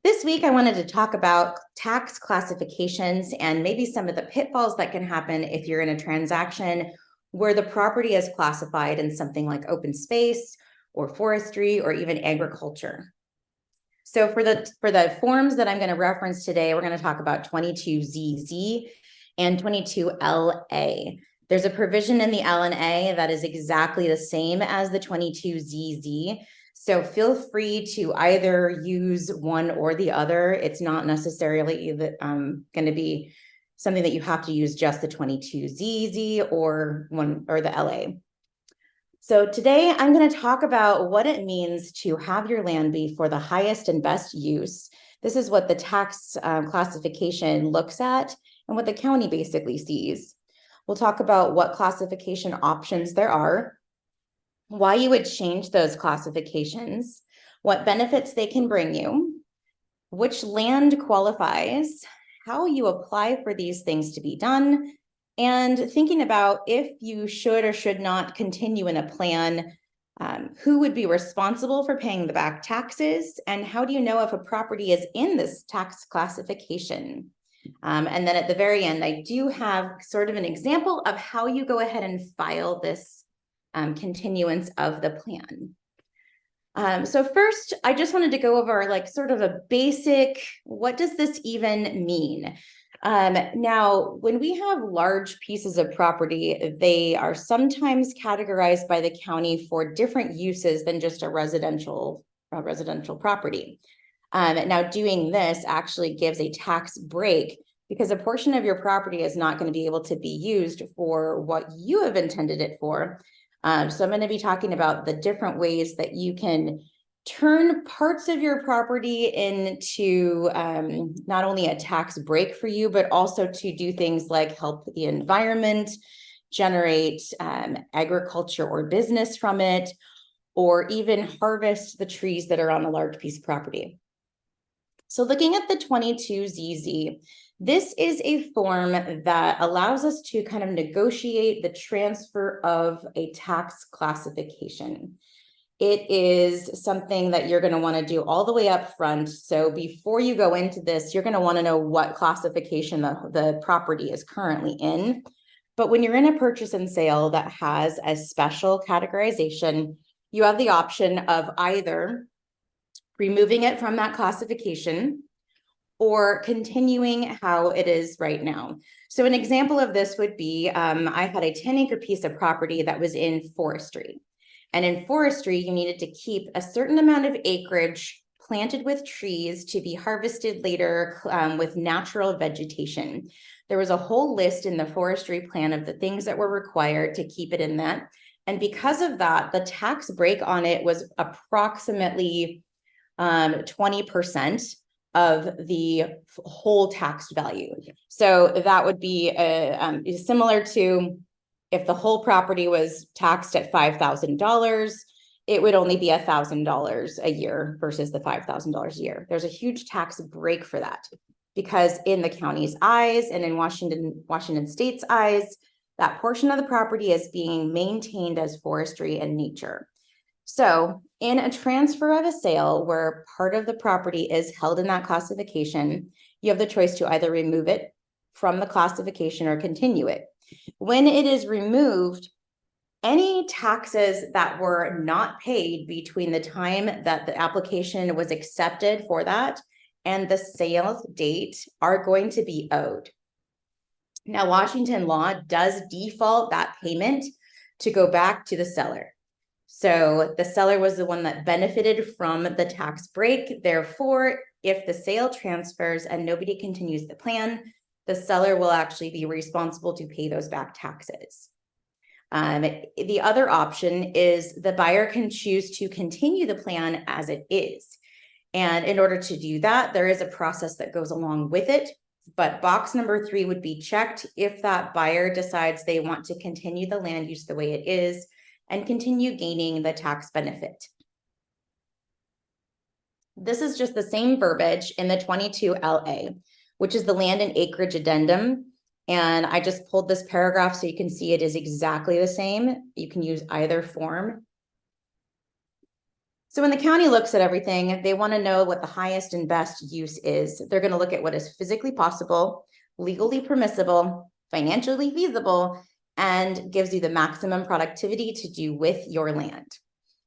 This week, I wanted to talk about tax classifications and maybe some of the pitfalls that can happen if you're in a transaction where the property is classified in something like open space or forestry or even agriculture. So for the forms that I'm going to reference today, we're going to talk about 22ZZ and 22LA. There's a provision in the LNA that is exactly the same as the 22ZZ. So feel free to either use one or the other. It's not necessarily going to be something that you have to use just the 22ZZ or the LA. So today I'm going to talk about what it means to have your land be for the highest and best use. This is what the tax classification looks at and what the county basically sees. We'll talk about what classification options there are, why you would change those classifications, what benefits they can bring you, which land qualifies, how you apply for these things to be done, and thinking about if you should or should not continue in a plan, who would be responsible for paying the back taxes, and how do you know if a property is in this tax classification? And then at the very end, I do have sort of an example of how you go ahead and file this continuance of the plan. So first, I just wanted to go over like sort of a basic, what does this even mean? Now, when we have large pieces of property, they are sometimes categorized by the county for different uses than just a residential property. Now, doing this actually gives a tax break because a portion of your property is not going to be able to be used for what you have intended it for. So I'm going to be talking about the different ways that you can turn parts of your property into not only a tax break for you, but also to do things like help the environment, generate agriculture or business from it, or even harvest the trees that are on a large piece of property. So looking at the 22ZZ, this is a form that allows us to kind of negotiate the transfer of a tax classification. It is something that you're going to want to do all the way up front. So before you go into this, you're going to want to know what classification the property is currently in. But when you're in a purchase and sale that has a special categorization, you have the option of either removing it from that classification or continuing how it is right now. So an example of this would be, I had a 10-acre piece of property that was in forestry. And in forestry, you needed to keep a certain amount of acreage planted with trees to be harvested later with natural vegetation. There was a whole list in the forestry plan of the things that were required to keep it in that. And because of that, the tax break on it was approximately 20% of the whole tax value. So that would be similar to if the whole property was taxed at $5,000, it would only be $1,000 a year versus the $5,000 a year. There's a huge tax break for that because in the county's eyes and in Washington State's eyes, that portion of the property is being maintained as forestry and nature. So in a transfer of a sale where part of the property is held in that classification, you have the choice to either remove it from the classification or continue it. When it is removed, any taxes that were not paid between the time that the application was accepted for that and the sale date are going to be owed. Now, Washington law does default that payment to go back to the seller. So the seller was the one that benefited from the tax break. Therefore, if the sale transfers and nobody continues the plan, the seller will actually be responsible to pay those back taxes. The other option is the buyer can choose to continue the plan as it is. And in order to do that, there is a process that goes along with it. But box number 3 would be checked if that buyer decides they want to continue the land use the way it is and continue gaining the tax benefit. This is just the same verbiage in the 22LA, which is the land and acreage addendum. And I just pulled this paragraph so you can see it is exactly the same. You can use either form. So when the county looks at everything, they want to know what the highest and best use is. They're going to look at what is physically possible, legally permissible, financially feasible, and gives you the maximum productivity to do with your land.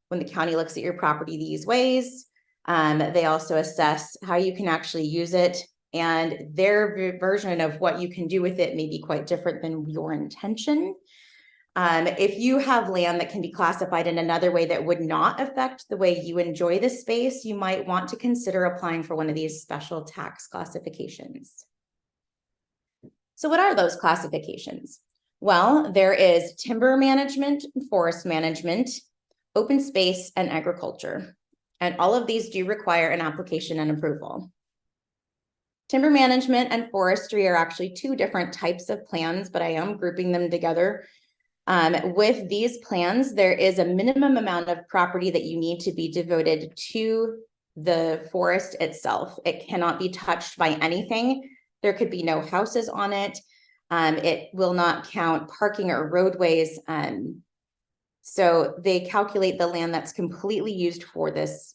When the county looks at your property these ways, they also assess how you can actually use it, and their version of what you can do with it may be quite different than your intention. If you have land that can be classified in another way that would not affect the way you enjoy the space, you might want to consider applying for one of these special tax classifications. So what are those classifications? Well, there is timber management, forest management, open space, and agriculture. And all of these do require an application and approval. Timber management and forestry are actually two different types of plans, but I am grouping them together. With these plans, there is a minimum amount of property that you need to be devoted to the forest itself. It cannot be touched by anything. There could be no houses on it. It will not count parking or roadways. So they calculate the land that's completely used for this.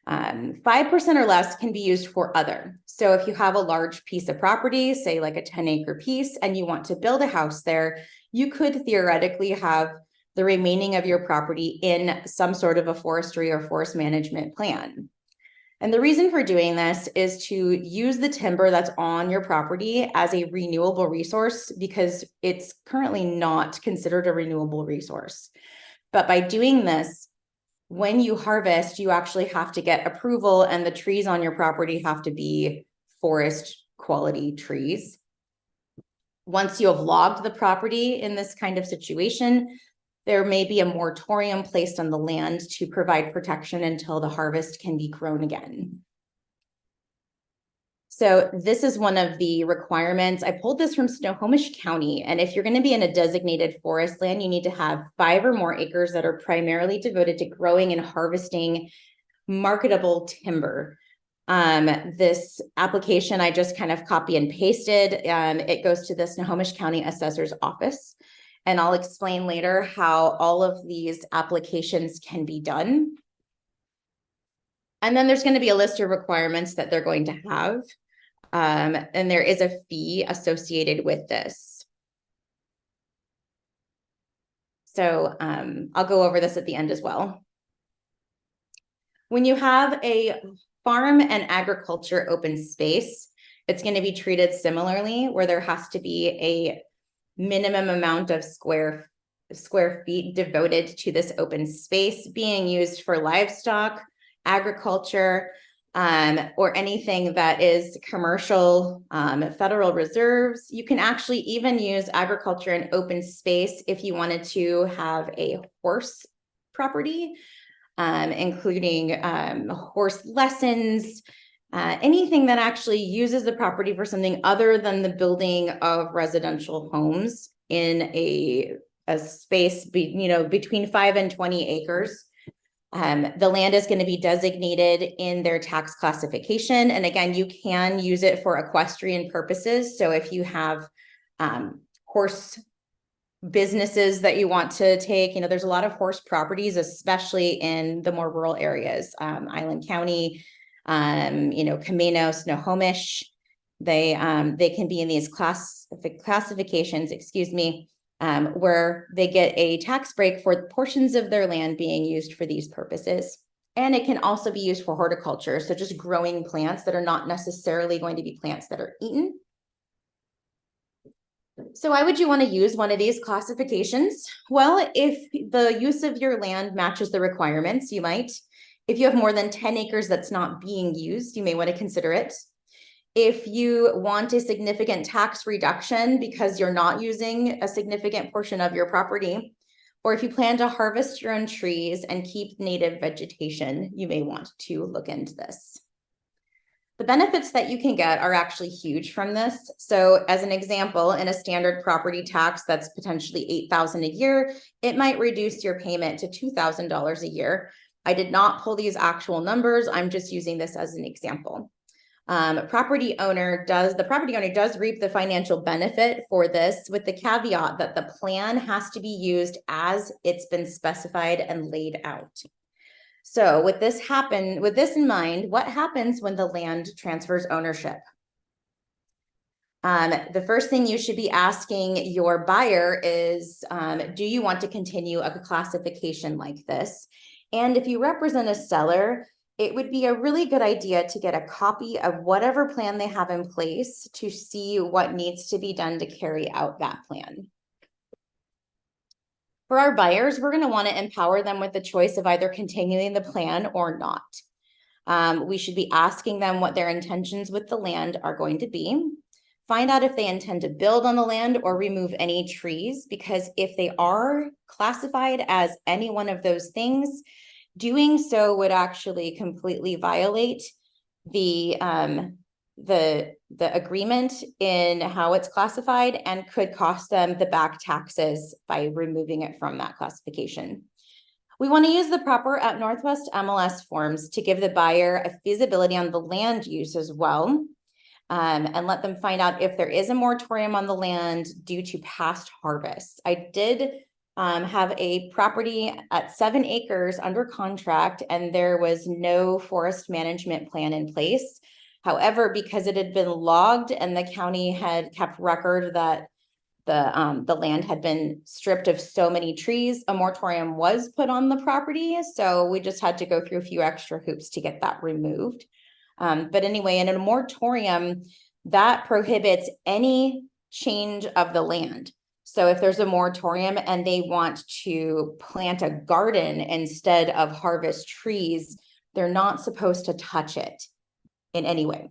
5% or less can be used for other. So if you have a large piece of property, say like a 10-acre piece, and you want to build a house there, you could theoretically have the remaining of your property in some sort of a forestry or forest management plan. And the reason for doing this is to use the timber that's on your property as a renewable resource, because it's currently not considered a renewable resource. But by doing this, when you harvest, you actually have to get approval, and the trees on your property have to be forest quality trees. Once you have logged the property in this kind of situation, there may be a moratorium placed on the land to provide protection until the harvest can be grown again. So this is one of the requirements. I pulled this from Snohomish County, and if you're going to be in a designated forest land, you need to have 5 or more acres that are primarily devoted to growing and harvesting marketable timber. This application I just kind of copy and pasted. It goes to the Snohomish County Assessor's Office, and I'll explain later how all of these applications can be done. And then there's going to be a list of requirements that they're going to have. And there is a fee associated with this. So I'll go over this at the end as well. When you have a farm and agriculture open space, it's going to be treated similarly, where there has to be a minimum amount of square feet devoted to this open space being used for livestock, agriculture, or anything that is commercial, federal reserves. You can actually even use agriculture and open space if you wanted to have a horse property, including horse lessons, anything that actually uses the property for something other than the building of residential homes in a space between 5 and 20 acres. The land is going to be designated in their tax classification. And again, you can use it for equestrian purposes. So if you have horse businesses that you want to take, there's a lot of horse properties, especially in the more rural areas, Island County, Camino, Snohomish. They can be in these classifications, where they get a tax break for portions of their land being used for these purposes. And it can also be used for horticulture, so just growing plants that are not necessarily going to be plants that are eaten. So why would you want to use one of these classifications? Well, if the use of your land matches the requirements, you might. If you have more than 10 acres that's not being used, you may want to consider it. If you want a significant tax reduction because you're not using a significant portion of your property, or if you plan to harvest your own trees and keep native vegetation, you may want to look into this. The benefits that you can get are actually huge from this. So as an example, in a standard property tax that's potentially $8,000 a year, it might reduce your payment to $2,000 a year. I did not pull these actual numbers. I'm just using this as an example. The property owner does reap the financial benefit for this, with the caveat that the plan has to be used as it's been specified and laid out. So with this in mind, what happens when the land transfers ownership? The first thing you should be asking your buyer is, do you want to continue a classification like this? And if you represent a seller, it would be a really good idea to get a copy of whatever plan they have in place to see what needs to be done to carry out that plan. For our buyers, we're going to want to empower them with the choice of either continuing the plan or not. We should be asking them what their intentions with the land are going to be. Find out if they intend to build on the land or remove any trees, because if they are classified as any one of those things, doing so would actually completely violate the agreement in how it's classified and could cost them the back taxes by removing it from that classification. We want to use the proper Northwest MLS forms to give the buyer a feasibility on the land use as well. And let them find out if there is a moratorium on the land due to past harvests. I did have a property at 7 acres under contract, and there was no forest management plan in place. However, because it had been logged and the county had kept record that the land had been stripped of so many trees, a moratorium was put on the property. So we just had to go through a few extra hoops to get that removed. But anyway, in a moratorium, that prohibits any change of the land. So if there's a moratorium and they want to plant a garden instead of harvest trees, they're not supposed to touch it in any way.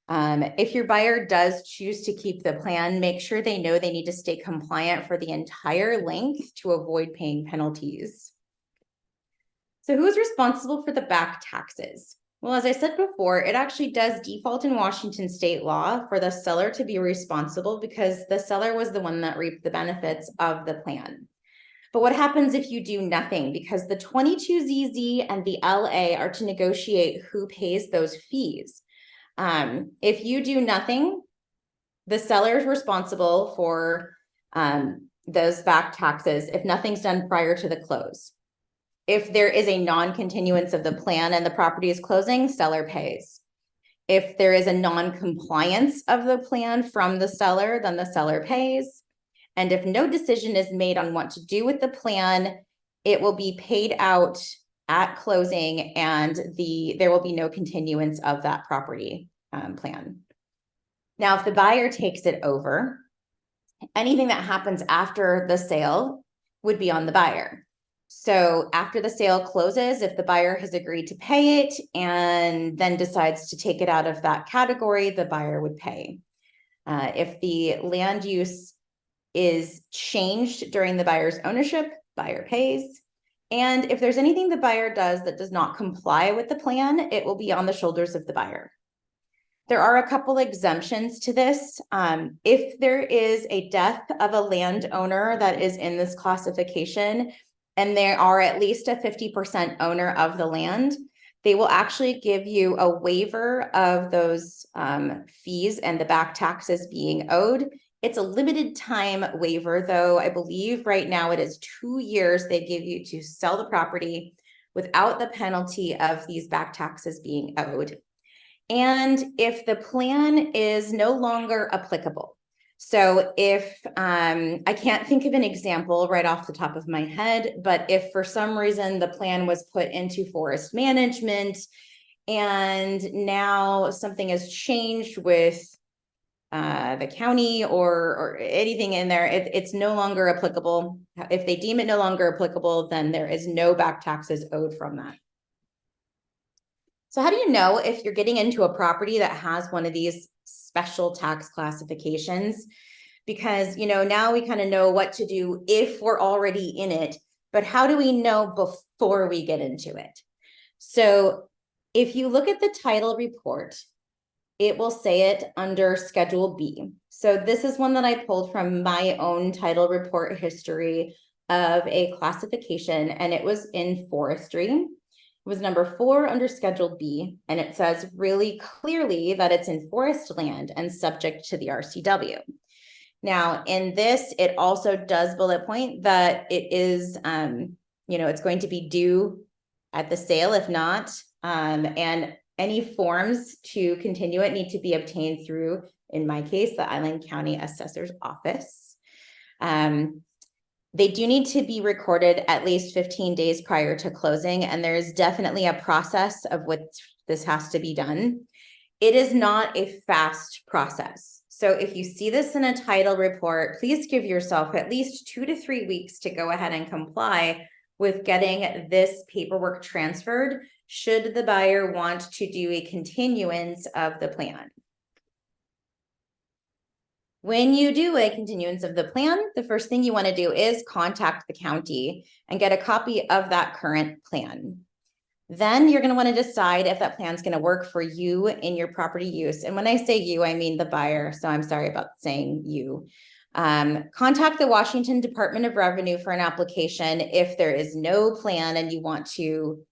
If your buyer does choose to keep the plan, make sure they know they need to stay compliant for the entire length to avoid paying penalties. So who is responsible for the back taxes? Well, as I said before, it actually does default in Washington state law for the seller to be responsible because the seller was the one that reaped the benefits of the plan. But what happens if you do nothing? Because the 22ZZ and the LA are to negotiate who pays those fees. If you do nothing, the seller is responsible for those back taxes if nothing's done prior to the close. If there is a non-continuance of the plan and the property is closing, seller pays. If there is a non-compliance of the plan from the seller, then the seller pays. And if no decision is made on what to do with the plan, it will be paid out at closing and there will be no continuance of that property plan. Now, if the buyer takes it over, anything that happens after the sale would be on the buyer. So after the sale closes, if the buyer has agreed to pay it and then decides to take it out of that category, the buyer would pay. If the land use is changed during the buyer's ownership, buyer pays. And if there's anything the buyer does that does not comply with the plan, it will be on the shoulders of the buyer. There are a couple exemptions to this. If there is a death of a landowner that is in this classification, and they are at least a 50% owner of the land, they will actually give you a waiver of those fees and the back taxes being owed. It's a limited time waiver, though. I believe right now it is 2 years they give you to sell the property without the penalty of these back taxes being owed. And if the plan is no longer applicable, so if I can't think of an example right off the top of my head, but if for some reason the plan was put into forest management and now something has changed with the county or anything in there, it's no longer applicable. If they deem it no longer applicable, then there is no back taxes owed from that. So how do you know if you're getting into a property that has one of these special tax classifications? Because, now we kind of know what to do if we're already in it, but how do we know before we get into it? So if you look at the title report, it will say it under Schedule B. So this is one that I pulled from my own title report history of a classification, and it was in forestry. It was number 4 under Schedule B, and it says really clearly that it's in forest land and subject to the RCW. Now, in this, it also does bullet point that it is, it's going to be due at the sale. If not, and any forms to continue it need to be obtained through, in my case, the Island County Assessor's Office. They do need to be recorded at least 15 days prior to closing, and there's definitely a process of what this has to be done. It is not a fast process. So if you see this in a title report, please give yourself at least 2 to 3 weeks to go ahead and comply with getting this paperwork transferred, should the buyer want to do a continuance of the plan. When you do a continuance of the plan, the first thing you want to do is contact the county and get a copy of that current plan. Then you're going to want to decide if that plan is going to work for you in your property use. And when I say you, I mean the buyer. So I'm sorry about saying you. Contact the Washington Department of Revenue for an application if there is no plan and you want to,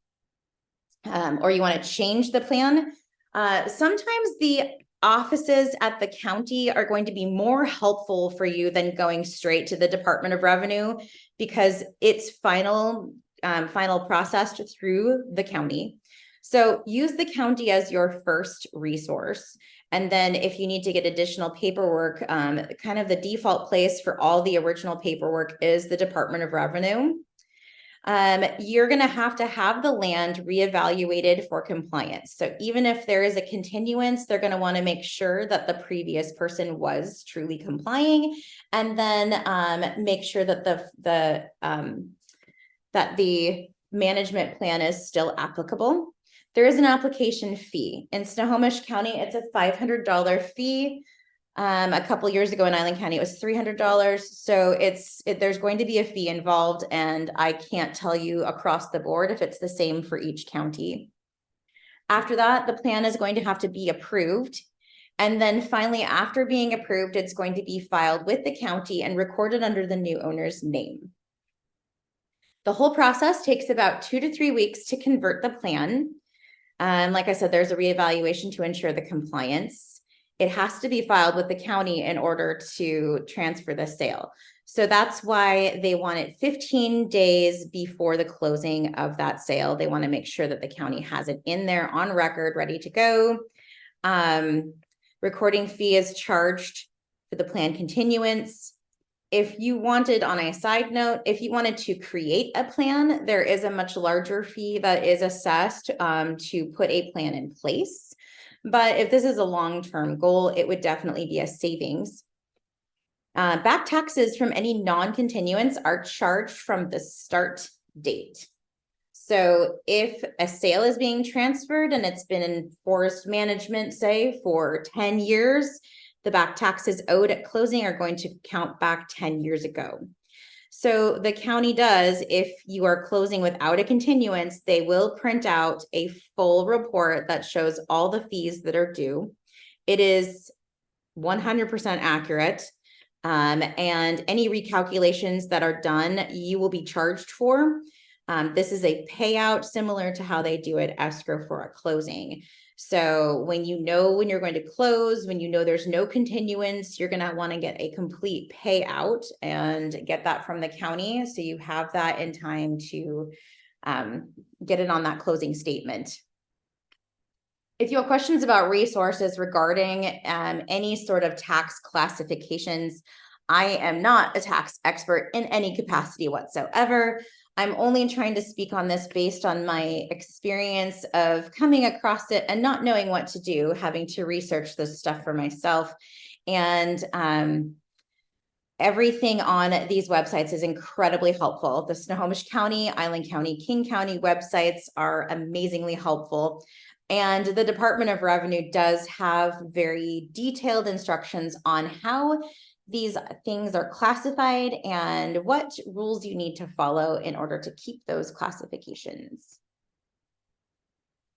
or you want to change the plan. Sometimes the offices at the county are going to be more helpful for you than going straight to the Department of Revenue, because it's final processed through the county. So use the county as your first resource. And then if you need to get additional paperwork, kind of the default place for all the original paperwork is the Department of Revenue. You're going to have the land reevaluated for compliance. So even if there is a continuance, they're going to want to make sure that the previous person was truly complying, and then make sure that the management plan is still applicable. There is an application fee. In Snohomish County, it's a $500 fee. A couple years ago in Island County, it was $300. So there's going to be a fee involved, and I can't tell you across the board if it's the same for each county. After that, the plan is going to have to be approved. And then finally, after being approved, it's going to be filed with the county and recorded under the new owner's name. The whole process takes about 2 to 3 weeks to convert the plan. Like I said, there's a reevaluation to ensure the compliance. It has to be filed with the county in order to transfer the sale. So that's why they want it 15 days before the closing of that sale. They want to make sure that the county has it in there on record, ready to go. Recording fee is charged for the plan continuance. If you wanted, on a side note, if you wanted to create a plan, there is a much larger fee that is assessed to put a plan in place. But if this is a long-term goal, it would definitely be a savings. Back taxes from any non-continuance are charged from the start date. So if a sale is being transferred and it's been in forest management, say, for 10 years, the back taxes owed at closing are going to count back 10 years ago. So the county does, if you are closing without a continuance, they will print out a full report that shows all the fees that are due. It is 100% accurate. And any recalculations that are done, you will be charged for. This is a payout similar to how they do it escrow for a closing. So when you know when you're going to close, when you know there's no continuance, you're going to want to get a complete payout and get that from the county. So you have that in time to get it on that closing statement. If you have questions about resources regarding any sort of tax classifications, I am not a tax expert in any capacity whatsoever. I'm only trying to speak on this based on my experience of coming across it and not knowing what to do, having to research this stuff for myself. And everything on these websites is incredibly helpful. The Snohomish County, Island County, King County websites are amazingly helpful. And the Department of Revenue does have very detailed instructions on how these things are classified and what rules you need to follow in order to keep those classifications.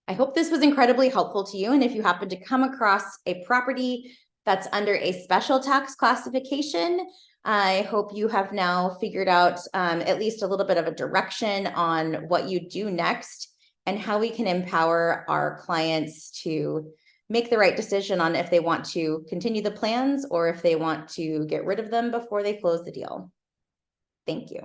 I hope this was incredibly helpful to you. And if you happen to come across a property that's under a special tax classification, I hope you have now figured out at least a little bit of a direction on what you do next and how we can empower our clients to make the right decision on if they want to continue the plans or if they want to get rid of them before they close the deal. Thank you.